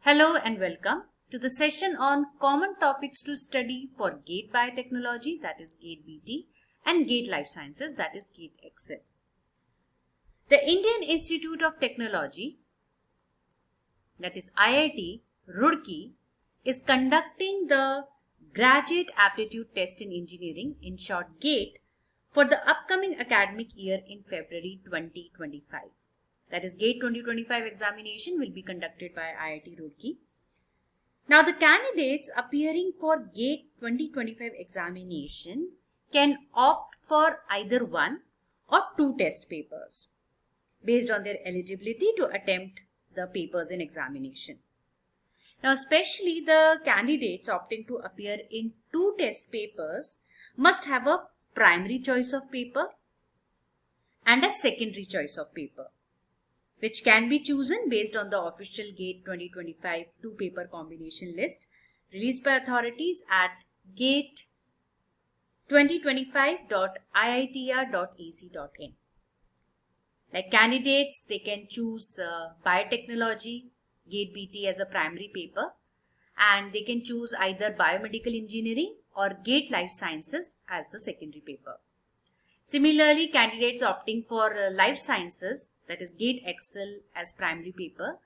Hello and welcome to the session on common topics to study for GATE Biotechnology, that is GATE BT, and GATE Life Sciences, that is GATE Excel. The Indian Institute of Technology, that is IIT Roorkee, is conducting the Graduate Aptitude Test in Engineering, in short GATE, for the upcoming academic year in February 2025. That is GATE 2025 examination will be conducted by IIT Roorkee. Now the candidates appearing for GATE 2025 examination can opt for either one or two test papers based on their eligibility to attempt the papers in examination. Now especially the candidates opting to appear in two test papers must have a primary choice of paper and a secondary choice of paper, which can be chosen based on the official GATE 2025 two-paper combination list released by authorities at gate2025.iitr.ac.in. Like candidates, they can choose biotechnology, GATE BT as a primary paper, and they can choose either biomedical engineering or GATE Life Sciences as the secondary paper. Similarly, candidates opting for life sciences, that is GATE Excel as primary paper,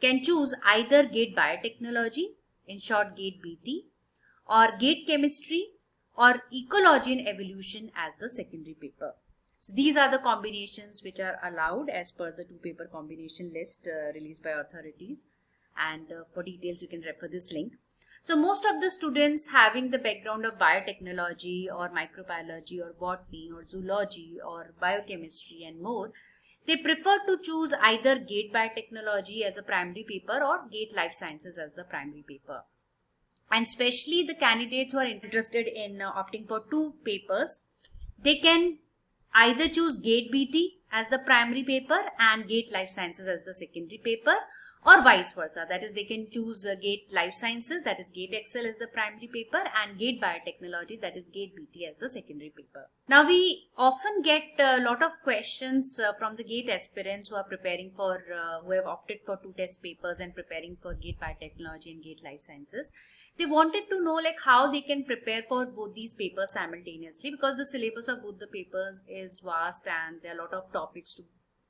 can choose either GATE Biotechnology, in short GATE BT, or GATE Chemistry or Ecology and Evolution as the secondary paper. So these are the combinations which are allowed as per the two-paper combination list released by authorities, and for details you can refer this link. So most of the students having the background of biotechnology or microbiology or botany or zoology or biochemistry and more, they prefer to choose either GATE Biotechnology as a primary paper or GATE Life Sciences as the primary paper. And especially the candidates who are interested in opting for two papers, they can either choose GATE BT as the primary paper and GATE Life Sciences as the secondary paper, or vice versa. That is, they can choose GATE Life Sciences, that is GATE Excel as the primary paper, and GATE Biotechnology, that is GATE BT as the secondary paper. Now we often get a lot of questions from the GATE aspirants who are preparing for, who have opted for two test papers and preparing for GATE Biotechnology and GATE Life Sciences. They wanted to know like how they can prepare for both these papers simultaneously, because the syllabus of both the papers is vast and there are a lot of topics to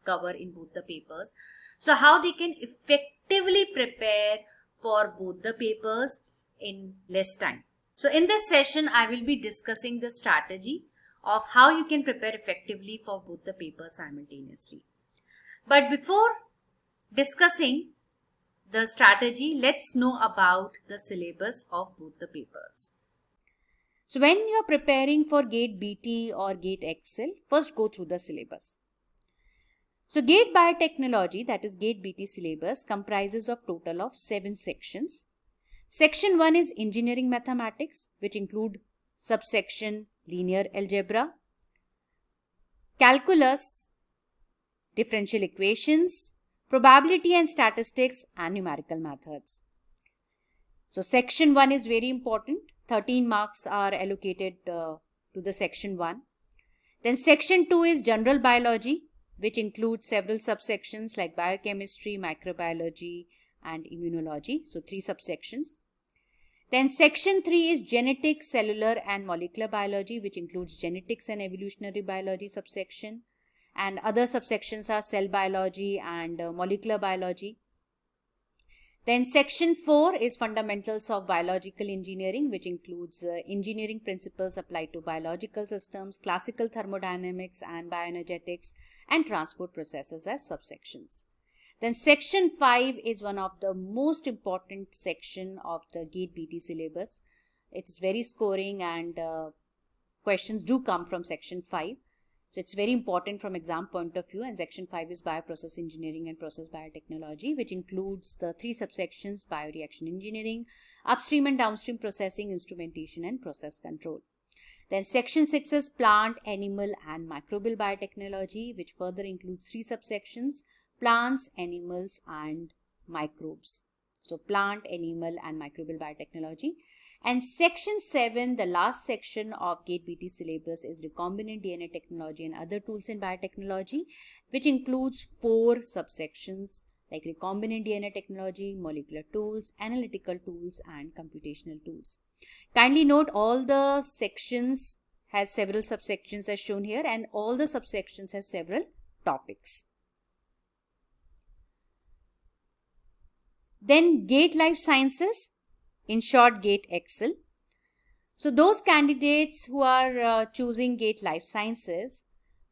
cover in both the papers. So how they can effectively prepare for both the papers in less time. So in this session, I will be discussing the strategy of how you can prepare effectively for both the papers simultaneously. But before discussing the strategy, let's know about the syllabus of both the papers. So when you are preparing for GATE BT or GATE Excel, first go through the syllabus. So GATE Biotechnology, that is GATE BT syllabus, comprises of total of 7 sections. Section 1 is Engineering Mathematics, which include subsection Linear Algebra, Calculus, Differential Equations, Probability and Statistics, and Numerical Methods. So section 1 is very important. 13 marks are allocated to the section 1. Then section 2 is General Biology, which includes several subsections like biochemistry, microbiology, and immunology. So 3 subsections. Then section 3 is Genetics, Cellular and Molecular Biology, which includes Genetics and Evolutionary Biology subsection. And other subsections are Cell Biology and Molecular Biology. Then section 4 is Fundamentals of Biological Engineering, which includes engineering principles applied to biological systems, classical thermodynamics and bioenergetics, and transport processes as subsections. Then section 5 is one of the most important section of the GATE BT syllabus. It is very scoring and questions do come from section 5. So it's very important from exam point of view, and section 5 is Bioprocess Engineering and Process Biotechnology, which includes the 3 subsections: Bioreaction Engineering, Upstream and Downstream Processing, Instrumentation and Process Control. Then section 6 is Plant, Animal and Microbial Biotechnology, which further includes 3 subsections: Plants, Animals and Microbes. So plant, animal and microbial biotechnology. And section 7, the last section of GATE BT syllabus, is recombinant DNA technology and other tools in biotechnology, which includes 4 subsections: like recombinant DNA technology, molecular tools, analytical tools, and computational tools. Kindly note all the sections has several subsections as shown here, and all the subsections has several topics. Then GATE Life Sciences, in short GATE Excel. So those candidates who are choosing GATE Life Sciences,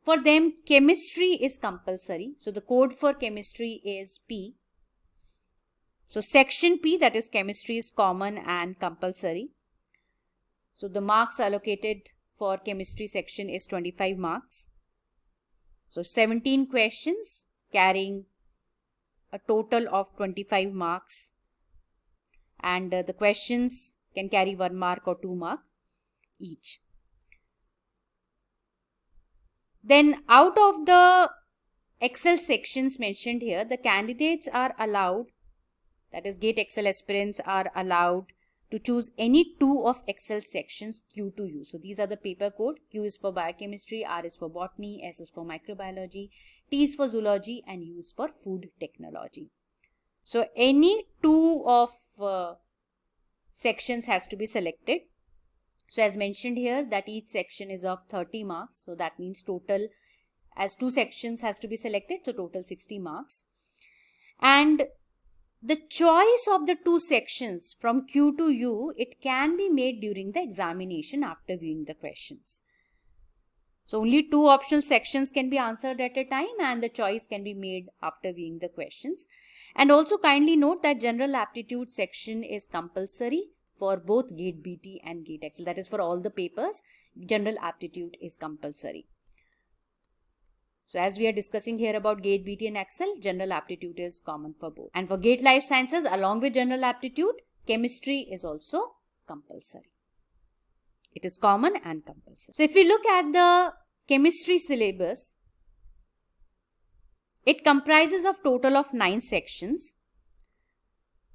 for them chemistry is compulsory. So the code for chemistry is P. So section P, that is chemistry, is common and compulsory. So the marks allocated for chemistry section is 25 marks. So 17 questions carrying a total of 25 marks, and the questions can carry 1 mark or 2 mark each. Then out of the Excel sections mentioned here, the candidates are allowed, that is GATE Excel aspirants are allowed to choose any 2 of Excel sections Q to U. So these are the paper code. Q is for biochemistry, R is for botany, S is for microbiology, T is for zoology, and U is for food technology. So any 2 of sections has to be selected. So as mentioned here, that each section is of 30 marks. So that means total, as 2 sections has to be selected, so total 60 marks. And the choice of the 2 sections from Q to U, it can be made during the examination after viewing the questions. So only 2 optional sections can be answered at a time, and the choice can be made after viewing the questions. And also kindly note that general aptitude section is compulsory for both GATE BT and GATE Excel. That is for all the papers, general aptitude is compulsory. So as we are discussing here about GATE BT and Excel, general aptitude is common for both. And for GATE Life Sciences, along with general aptitude, chemistry is also compulsory. It is common and compulsory. So if we look at the chemistry syllabus, it comprises of total of 9 sections.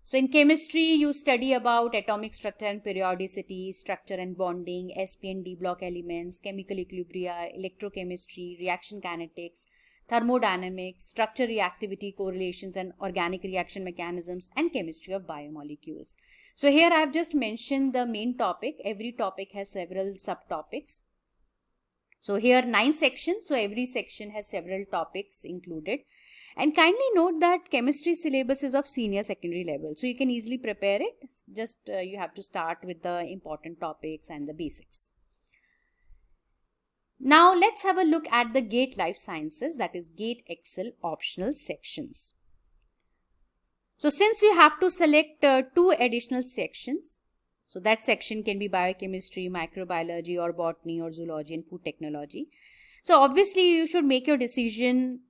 So in chemistry, you study about atomic structure and periodicity, structure and bonding, sp and d block elements, chemical equilibria, electrochemistry, reaction kinetics, thermodynamics, structure reactivity correlations and organic reaction mechanisms, and chemistry of biomolecules. So here I have just mentioned the main topic. Every topic has several subtopics. So here 9 sections, so every section has several topics included. And kindly note that chemistry syllabus is of senior secondary level. So you can easily prepare it. Just you have to start with the important topics and the basics. Now let's have a look at the GATE Life Sciences, that is GATE Excel optional sections. So since you have to select 2 additional sections, so that section can be biochemistry, microbiology, or botany, or zoology and food technology. So obviously you should make your decision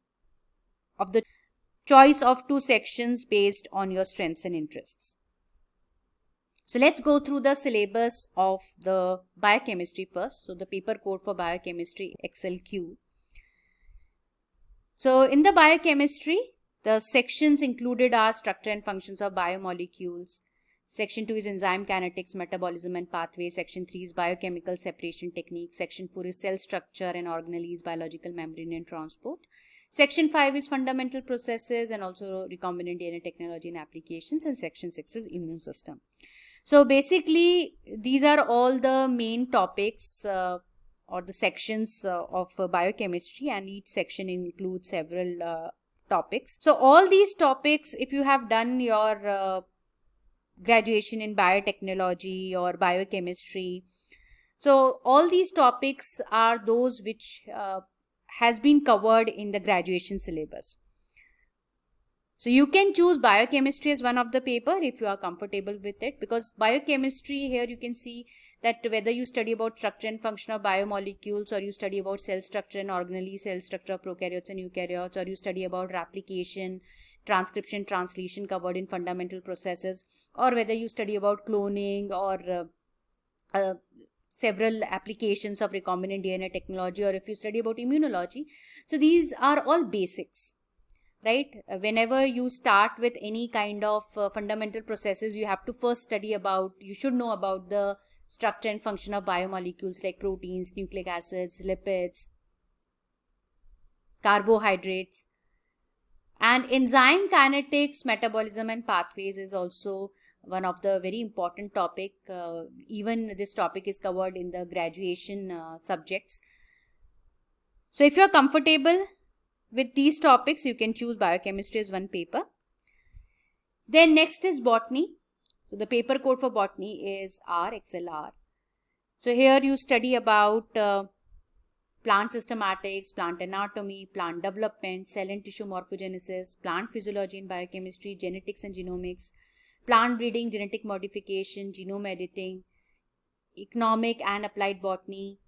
of the choice of 2 sections based on your strengths and interests. So let's go through the syllabus of the biochemistry first. So the paper code for biochemistry, XLQ. So in the biochemistry, the sections included are structure and functions of biomolecules. Section 2 is enzyme kinetics, metabolism and pathways. Section 3 is biochemical separation techniques. Section 4 is cell structure and organelles, biological membrane and transport. Section 5 is fundamental processes and also recombinant DNA technology and applications. And section 6 is immune system. So basically, these are all the main topics or the sections of biochemistry, and each section includes several topics. So all these topics, if you have done your graduation in biotechnology or biochemistry, so all these topics are those which has been covered in the graduation syllabus. So you can choose biochemistry as one of the paper if you are comfortable with it, because biochemistry, here you can see that whether you study about structure and function of biomolecules, or you study about cell structure and organelles, cell structure of prokaryotes and eukaryotes, or you study about replication, transcription, translation covered in fundamental processes, or whether you study about cloning or several applications of recombinant DNA technology, or if you study about immunology. So these are all basics. Right? Whenever you start with any kind of fundamental processes, you have to first study about, you should know about the structure and function of biomolecules like proteins, nucleic acids, lipids, carbohydrates, And enzyme kinetics, metabolism and pathways is also one of the very important topic. Even this topic is covered in the graduation subjects. So if you're comfortable with these topics, you can choose biochemistry as one paper. Then next is botany. So the paper code for botany is RXLR. So here you study about plant systematics, plant anatomy, plant development, cell and tissue morphogenesis, plant physiology and biochemistry, genetics and genomics, plant breeding, genetic modification, genome editing, economic and applied botany,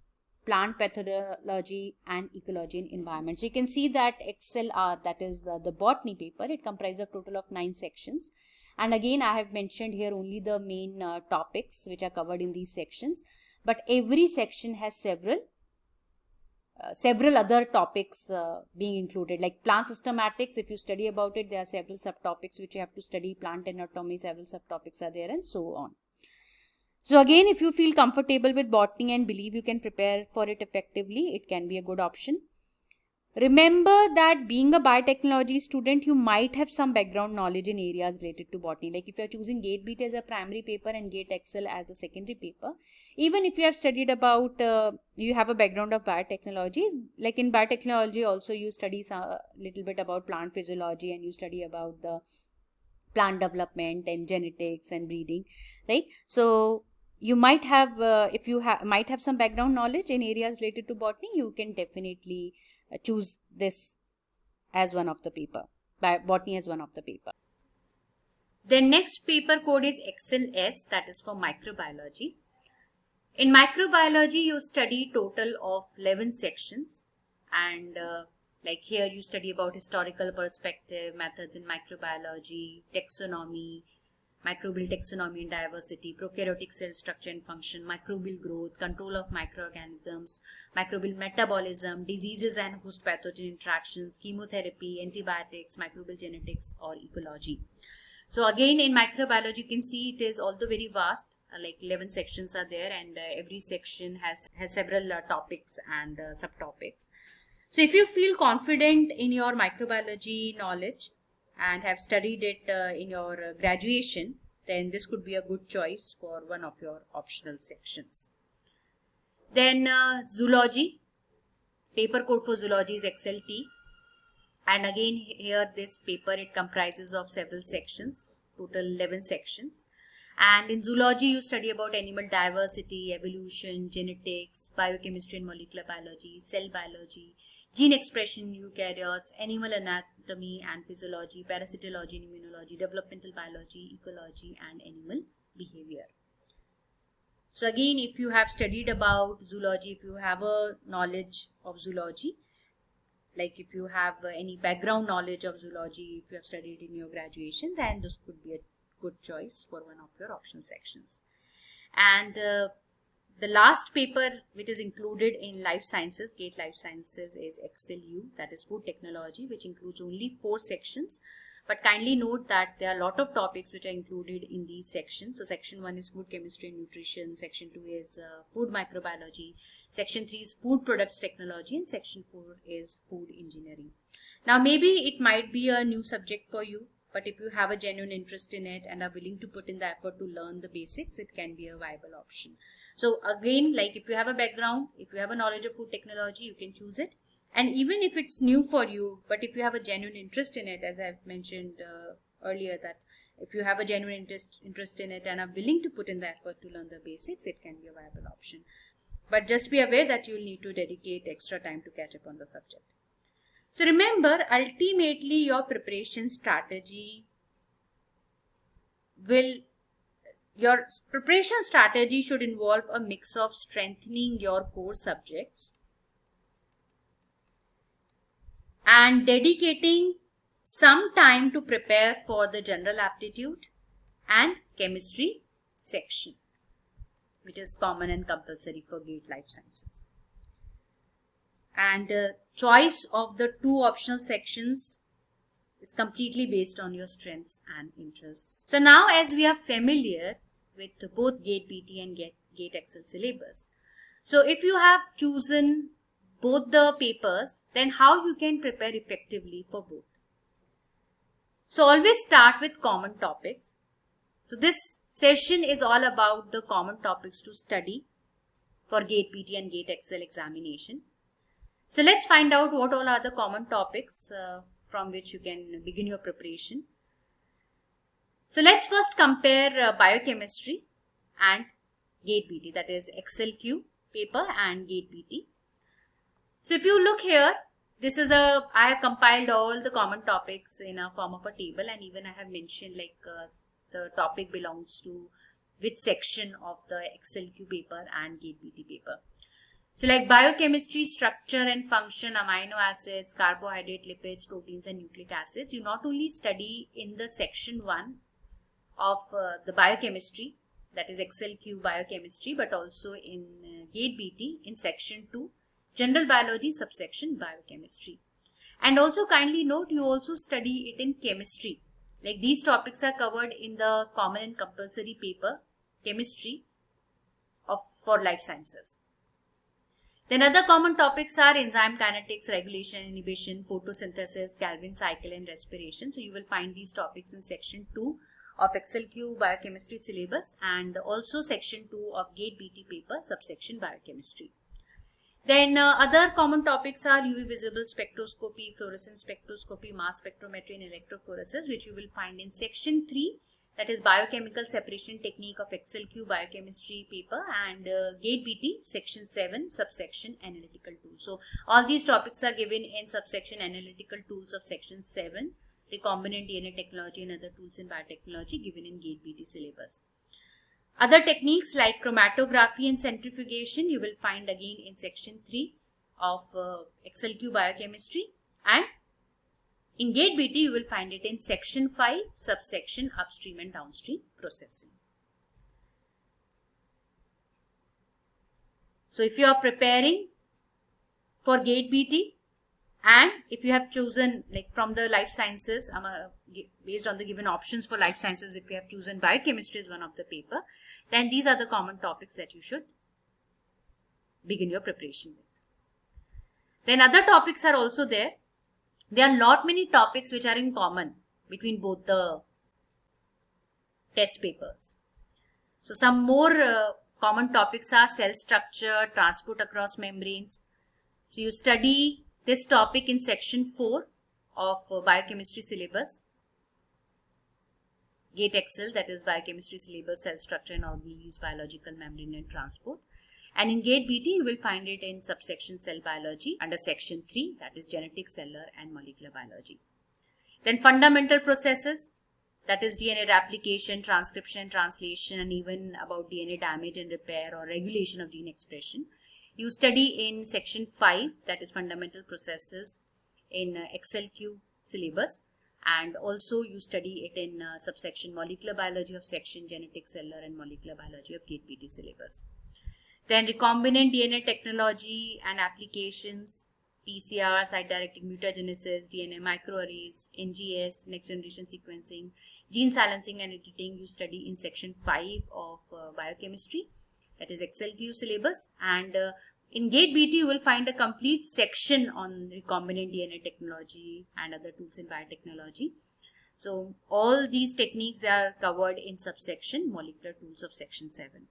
plant pathology, and ecology and environment. So you can see that XLR, that is the botany paper, it comprises a total of 9 sections. And again, I have mentioned here only the main topics which are covered in these sections. But every section has several other topics being included, like plant systematics. If you study about it, there are several subtopics which you have to study. Plant anatomy, several subtopics are there, and so on. So again, if you feel comfortable with botany and believe you can prepare for it effectively, it can be a good option. Remember that being a biotechnology student, you might have some background knowledge in areas related to botany. Like if you are choosing GATE BEAT as a primary paper and GATE Excel as a secondary paper, even if you have studied about, you have a background of biotechnology, like in biotechnology also you study a little bit about plant physiology and you study about the plant development and genetics and breeding, right? So you might have, if you might have some background knowledge in areas related to botany, you can definitely choose this as one of the paper, botany as one of the paper. The next paper code is XLS, that is for microbiology. In microbiology, you study total of 11 sections, and like here you study about historical perspective, methods in microbiology, taxonomy, microbial taxonomy and diversity, prokaryotic cell structure and function, microbial growth, control of microorganisms, microbial metabolism, diseases and host pathogen interactions, chemotherapy, antibiotics, microbial genetics, or ecology. So again, in microbiology, you can see it is also very vast, like 11 sections are there, and every section has several topics and subtopics. So if you feel confident in your microbiology knowledge and have studied it in your graduation, then this could be a good choice for one of your optional sections. Then zoology, paper code for zoology is XLT. And again here this paper, it comprises of several sections, total 11 sections. And in zoology you study about animal diversity, evolution, genetics, biochemistry and molecular biology, cell biology, gene expression in eukaryotes, animal anatomy and physiology, parasitology and immunology, developmental biology, ecology, and animal behavior. So again, if you have studied about zoology, if you have a knowledge of zoology, like if you have any background knowledge of zoology, if you have studied in your graduation, then this could be a good choice for one of your optional sections. And the last paper which is included in life sciences, GATE Life Sciences, is XLU, that is food technology, which includes only 4 sections. But kindly note that there are a lot of topics which are included in these sections. So section 1 is food chemistry and nutrition, section 2 is food microbiology, section 3 is food products technology, and section 4 is food engineering. Now maybe it might be a new subject for you, but if you have a genuine interest in it and are willing to put in the effort to learn the basics, it can be a viable option. So again, like if you have a background, if you have a knowledge of food technology, you can choose it. And even if it's new for you, but if you have a genuine interest in it, as I've mentioned earlier, that if you have a genuine interest in it and are willing to put in the effort to learn the basics, it can be a viable option. But just be aware that you'll need to dedicate extra time to catch up on the subject. So remember, ultimately your preparation strategy should involve a mix of strengthening your core subjects and dedicating some time to prepare for the general aptitude and chemistry section, which is common and compulsory for GATE Life Sciences. And choice of the 2 optional sections is completely based on your strengths and interests. So now, as we are familiar with both GATE PT and GATE Excel syllabus, so if you have chosen both the papers, then how you can prepare effectively for both. So always start with common topics. So this session is all about the common topics to study for GATE PT and GATE Excel examination. So let's find out what all are the common topics from which you can begin your preparation. So let's first compare biochemistry and GATE PT, that is Excel Q paper and GATE PT. So if you look here, I have compiled all the common topics in a form of a table, and even I have mentioned like the topic belongs to which section of the Excel Q paper and GATE PT paper. So like biochemistry, structure and function, amino acids, carbohydrate, lipids, proteins and nucleic acids, you not only study in the section 1 of the biochemistry, that is Excel Q biochemistry, but also in GATE PT in section 2, general biology, subsection biochemistry. And also kindly note, you also study it in chemistry. Like these topics are covered in the common and compulsory paper, chemistry for life sciences. Then other common topics are enzyme kinetics, regulation, inhibition, photosynthesis, Calvin cycle and respiration. So you will find these topics in section 2 of Excel Q biochemistry syllabus and also section 2 of GATE PT paper, subsection biochemistry. Then other common topics are UV visible spectroscopy, fluorescence spectroscopy, mass spectrometry and electrophoresis, which you will find in section 3, that is biochemical separation technique of Excel Q biochemistry paper, and GATE PT section 7, subsection analytical tools. So all these topics are given in subsection analytical tools of section 7, recombinant DNA technology and other tools in biotechnology, given in GATE PT syllabus. Other techniques like chromatography and centrifugation you will find again in section 3 of Excel Q biochemistry, and in GATE PT you will find it in section 5, subsection upstream and downstream processing. So if you are preparing for GATE PT and if you have chosen like from the life sciences, based on the given options for life sciences, if you have chosen biochemistry as one of the paper, then these are the common topics that you should begin your preparation with. Then other topics are also there. There are lot many topics which are in common between both the test papers. So some more common topics are cell structure, transport across membranes. So you study this topic in section 4 of biochemistry syllabus, GATE Excel, that is biochemistry syllabus, cell structure and organelles, biological membrane and transport. And in GATE PT you will find it in subsection cell biology under section 3, that is genetic, cellular and molecular biology. Then fundamental processes, that is DNA replication, transcription and translation, and even about DNA damage and repair or regulation of gene expression. You study in section 5, that is fundamental processes in Excel Q syllabus, and also you study it in subsection molecular biology of section genetic, cellular and molecular biology of GATE PT syllabus. Then recombinant DNA technology and applications, PCR, site-directed mutagenesis, DNA microarrays, NGS, next generation sequencing, gene silencing and editing, you study in section 5 of biochemistry, that is Excel Q syllabus. And in GATE PT you will find a complete section on recombinant DNA technology and other tools in biotechnology. So all these techniques, they are covered in subsection molecular tools of section 7.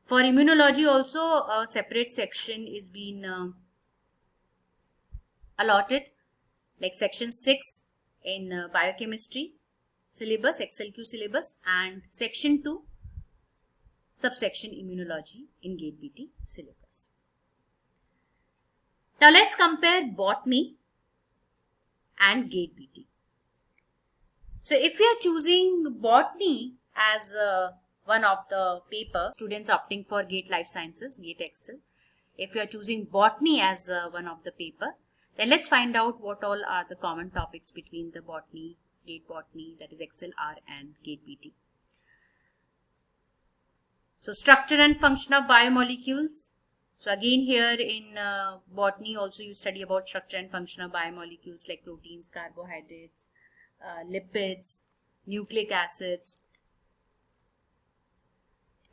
For immunology also a separate section is being allotted, like section 6 in biochemistry syllabus, Excel Q syllabus, and section 2 subsection immunology in GATE PT syllabus. Now let's compare botany and GATE PT. So if you are choosing botany as one of the paper, students opting for GATE Life Sciences, GATE Excel. If you are choosing botany as one of the paper, then let's find out what all are the common topics between the botany, GATE Botany, that is Excel R, and GATE PT. So structure and function of biomolecules. So again here in botany also you study about structure and function of biomolecules like proteins, carbohydrates, lipids, nucleic acids.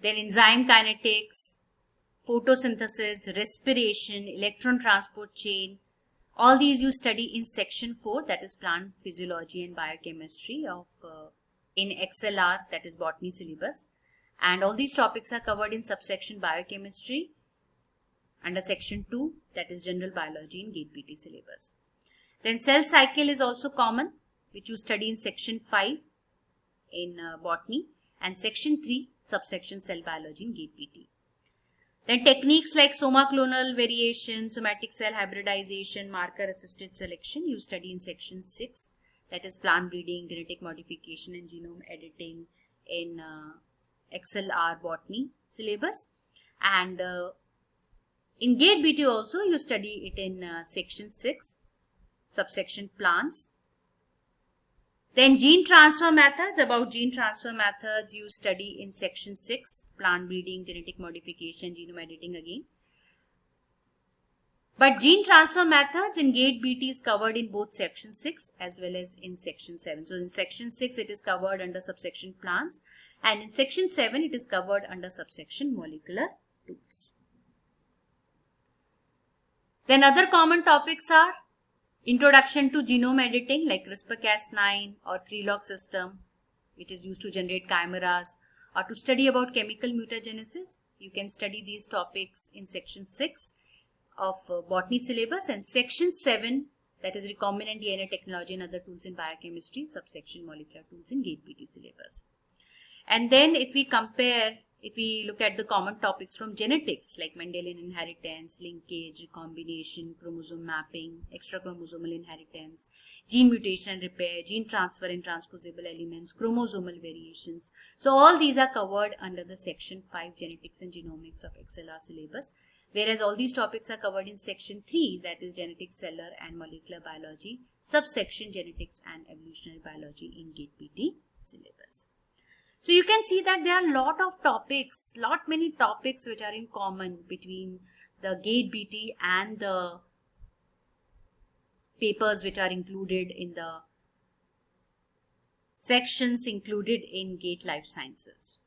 Then enzyme kinetics, photosynthesis, respiration, electron transport chain, All these you study in section 4, that is plant physiology and biochemistry of in XLR, that is botany syllabus. And all these topics are covered in subsection biochemistry under section 2, that is general biology in GATE PT syllabus. Then cell cycle is also common, which you study in section 5 in botany, and section 3 subsection cell biology in GATE PT. Then techniques like soma-clonal variation, somatic cell hybridization, marker assisted selection you study in section 6, that is plant breeding, genetic modification and genome editing in XLR botany syllabus. And in GATE BT also you study it in section 6, subsection plants. Then gene transfer methods, about gene transfer methods you study in section 6, plant breeding, genetic modification, genome editing again. But gene transfer methods in GATE BT is covered in both section 6 as well as in section 7. So in section 6 it is covered under subsection plants, and in section 7 it is covered under subsection molecular tools. Then other common topics are introduction to genome editing like CRISPR-Cas9 or Krylog system, which is used to generate chimeras, or to study about chemical mutagenesis. You can study these topics in section 6 of botany syllabus, and section 7, that is recombinant DNA technology and other tools in biochemistry, subsection molecular tools in GATE PT syllabus. And then if we look at the common topics from genetics like Mendelian inheritance, linkage, recombination, chromosome mapping, extrachromosomal inheritance, gene mutation and repair, gene transfer and transposable elements, chromosomal variations. So all these are covered under the section 5 genetics and genomics of XLR syllabus, whereas all these topics are covered in section 3, that is genetics, cellular and molecular biology, subsection genetics and evolutionary biology in GATE PT syllabus. So you can see that there are many topics which are in common between the GATE BT and the papers which are included in the sections included in GATE Life Sciences.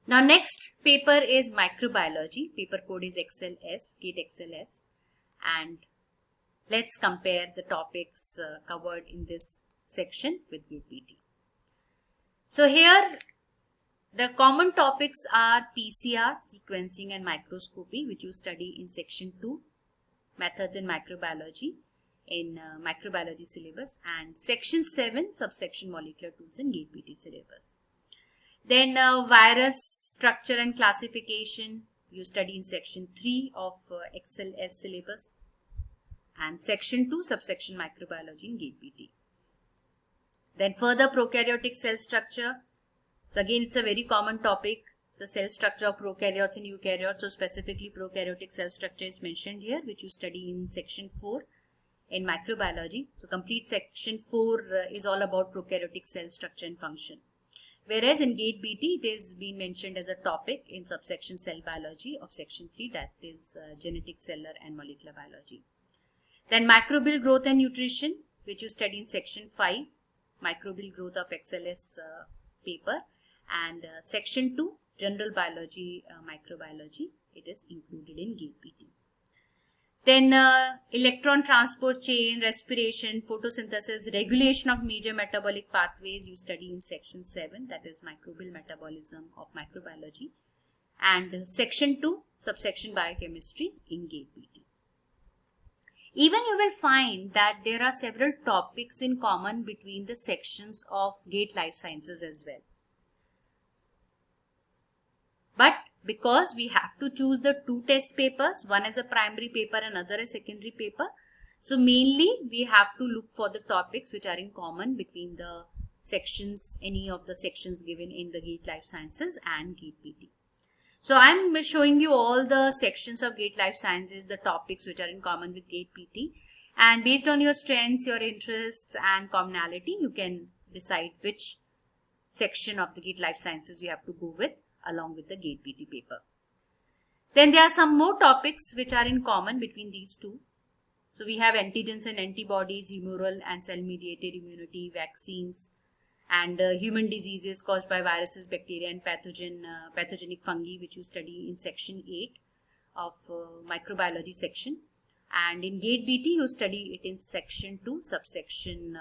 Now next paper is microbiology. Paper code is XLS, GATE XLS, and let's compare the topics covered in this section with GATE BT. So here the common topics are PCR, sequencing and microscopy, which you study in section 2, methods in microbiology in microbiology syllabus, and section 7, subsection molecular tools in GATE PT syllabus. Then virus structure and classification you study in section 3 of XLS syllabus, and section 2, subsection microbiology in GATE PT. Then further prokaryotic cell structure. So again it's a very common topic, the cell structure of prokaryotes and eukaryotes. So specifically prokaryotic cell structure is mentioned here, which you study in section 4 in microbiology. So complete section 4 is all about prokaryotic cell structure and function. Whereas in GATE BT it is being mentioned as a topic in subsection cell biology of section 3, that is genetic, cellular and molecular biology. Then microbial growth and nutrition, which you study in section 5, microbial growth of XLS paper, and section 2, general biology, microbiology, it is included in GATE BT. Then electron transport chain, respiration, photosynthesis, regulation of major metabolic pathways you study in section 7, that is microbial metabolism of microbiology, and section 2, subsection biochemistry in GATE BT. Even you will find that there are several topics in common between the sections of GATE Life Sciences as well. But because we have to choose the 2 test papers, one as a primary paper and another as secondary paper, so mainly we have to look for the topics which are in common between the sections, any of the sections given in the GATE Life Sciences and GATE PT. So I am showing you all the sections of GATE Life Sciences, the topics which are in common with GATE PT, and based on your strengths, your interests and commonality, you can decide which section of the GATE Life Sciences you have to go with along with the GATE PT paper. Then there are some more topics which are in common between these two. So we have antigens and antibodies, humoral and cell mediated immunity, vaccines, and human diseases caused by viruses, bacteria and pathogenic fungi, which you study in section 8 of microbiology section. And in GATE BT, you study it in section 2, subsection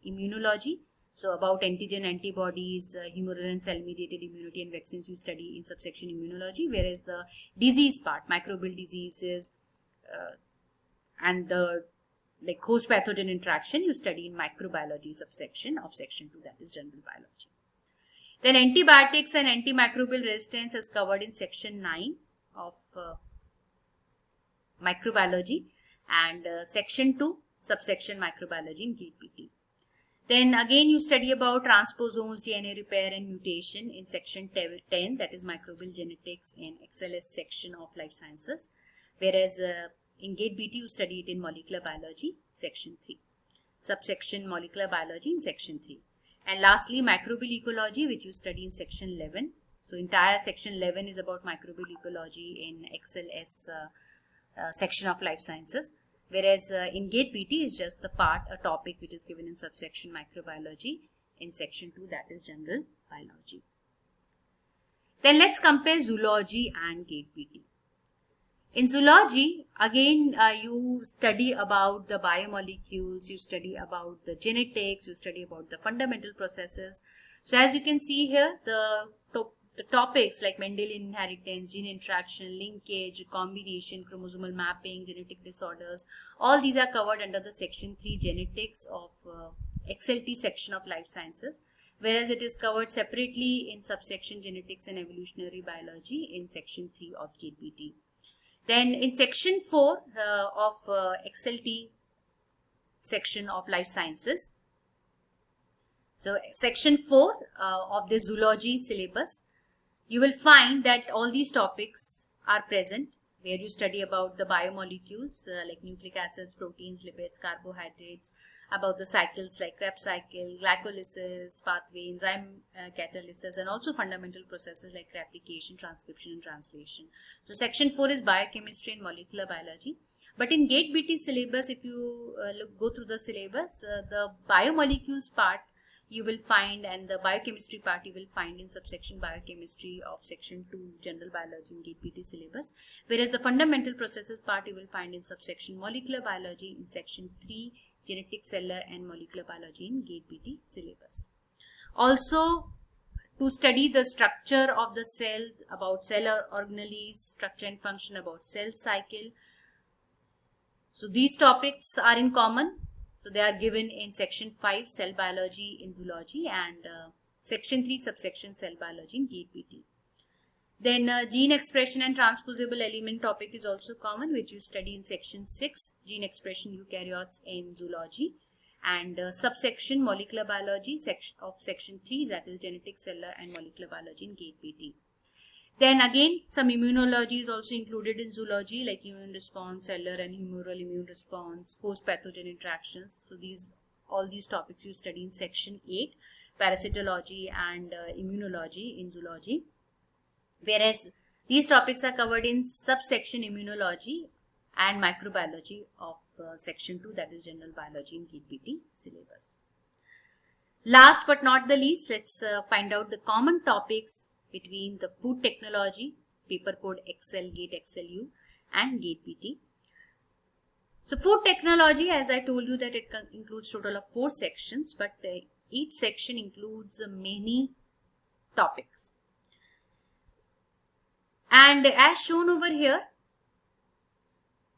immunology. So about antigen antibodies, humoral and cell-mediated immunity and vaccines you study in subsection immunology, whereas the disease part, microbial diseases and the like host pathogen interaction, you study in microbiology subsection of section 2, that is general biology. Then antibiotics and antimicrobial resistance is covered in section 9 of microbiology, and section 2, subsection microbiology in GATE BT. Then again you study about transposomes, DNA repair and mutation in section 10, that is microbial genetics in XLS section of life sciences, whereas in GATE BT you study it in molecular biology, section 3, subsection molecular biology in section 3. And lastly, microbial ecology, which you study in section 11. So entire section 11 is about microbial ecology in XLS section of life sciences, whereas in GATE BT is just the part, a topic which is given in subsection microbiology in section 2, that is general biology. Then let's compare zoology and GATE BT. In zoology, again you study about the biomolecules, you study about the genetics, you study about the fundamental processes. So as you can see here, the topics like Mendelian inheritance, gene interaction, linkage, combination, chromosomal mapping, genetic disorders, all these are covered under the section 3 genetics of XLT section of life sciences, whereas it is covered separately in subsection genetics and evolutionary biology in section 3 of GATE BT. Then in section 4 of XLT section of life sciences, so section 4 of the zoology syllabus, you will find that all these topics are present, where you study about the biomolecules like nucleic acids, proteins, lipids, carbohydrates, about the cycles like Krebs cycle, glycolysis, pathway, enzyme catalysis, and also fundamental processes like replication, transcription, and translation. So section 4 is biochemistry and molecular biology. But in GATE BT syllabus, if you go through the syllabus, the biomolecules part you will find, and the biochemistry part you will find in subsection biochemistry of section 2 general biology in GATE BT syllabus, whereas the fundamental processes part you will find in subsection molecular biology in section 3 genetic, cellular and molecular biology in GATE BT syllabus. Also, to study the structure of the cell, about cell organelles, structure and function, about cell cycle. So these topics are in common. So they are given in section 5 cell biology in zoology, and section 3 subsection cell biology in GATE BT. Then gene expression and transposable element topic is also common, which you study in section 6 gene expression eukaryotes in zoology, and subsection molecular biology of section 3, that is genetic, cellular and molecular biology in GATE BT. Then again some immunology is also included in zoology, like immune response, cellular and humoral immune response, host pathogen interactions. So all these topics you study in section 8 parasitology and immunology in zoology, whereas these topics are covered in subsection immunology and microbiology of section 2, that is general biology in GATE BT syllabus. Last but not the least, let's find out the common topics between the food technology, paper code XL, GATE XLU and GATE BT. So food technology, as I told you, that it includes total of 4 sections, but each section includes many topics. And as shown over here,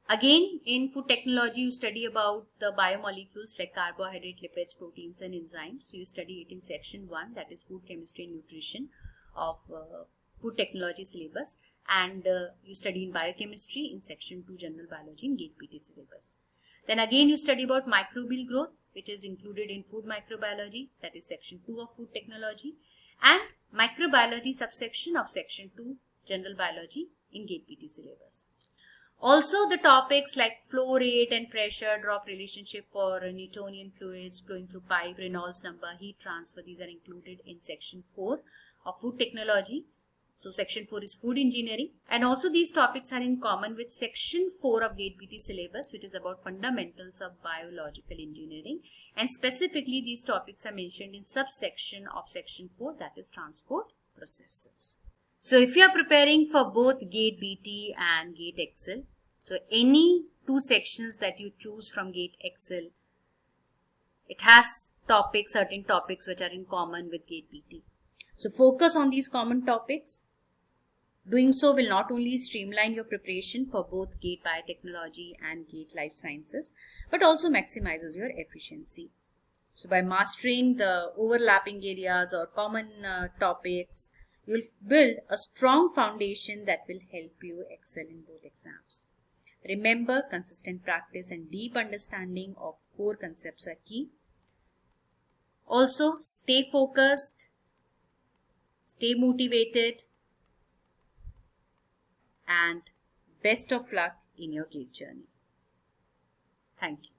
again in food technology you study about the biomolecules like carbohydrate, lipids, proteins and enzymes. So you study it in section 1, that is food chemistry and nutrition of food technology syllabus, and you study in biochemistry in section 2 general biology in GATE BT syllabus. Then again you study about microbial growth, which is included in food microbiology, that is section 2 of food technology, and microbiology subsection of section 2 general biology in GATE BT syllabus. Also the topics like flow rate and pressure drop relationship for Newtonian fluids flowing through pipe, Reynolds number, heat transfer, these are included in section 4 of food technology. So section 4 is food engineering, and also these topics are in common with section 4 of GATE BT syllabus, which is about fundamentals of biological engineering, and specifically these topics are mentioned in subsection of section 4, that is transport processes. So if you are preparing for both GATE BT and GATE XL, So any two sections that you choose from GATE Excel, it has topics, certain topics which are in common with GATE PT. So focus on these common topics. Doing so will not only streamline your preparation for both GATE Biotechnology and GATE Life Sciences, but also maximizes your efficiency. So by mastering the overlapping areas or common topics, you will build a strong foundation that will help you excel in both exams. Remember, consistent practice and deep understanding of core concepts are key. Also, stay focused, stay motivated, and best of luck in your GATE journey. Thank you.